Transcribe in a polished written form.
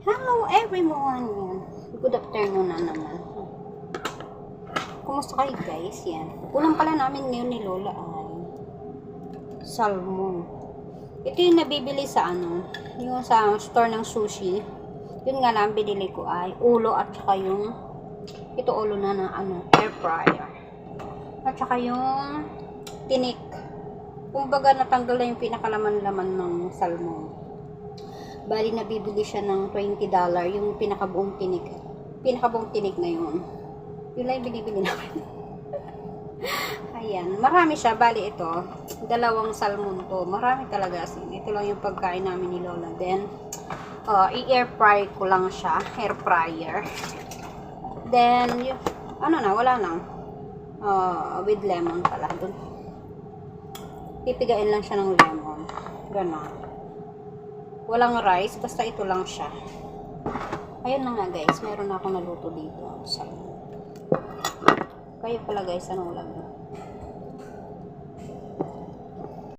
Hello everyone! Yan. Good afternoon na naman. Kumusta kayo guys? Yan. Ulam pala namin ngayon ni Lola ay salmon. Ito yung nabibili sa yung sa store ng sushi. Yun nga lang binili ko ay ulo at saka yung ito ulo na ng air fryer. At saka yung tinik. Kumbaga natanggal na yung pinakalaman-laman ng salmon. Bali, nabibili siya ng $20 yung pinakabuong tinik. Pinakabuong tinik na yun. Yun lang yung binibili namin. Ayan. Marami siya. Bali, ito. Dalawang salmon to. Marami talaga. Ito lang yung pagkain namin ni Lola. Then, i-air fry ko lang siya. Air fryer. Then, wala nang. With lemon pala. Dun. Pipigain lang siya ng lemon. Ganon. Walang rice, basta ito lang siya. Ayun na nga guys, meron na akong naluto dito. Kayo pala guys, anong ulam?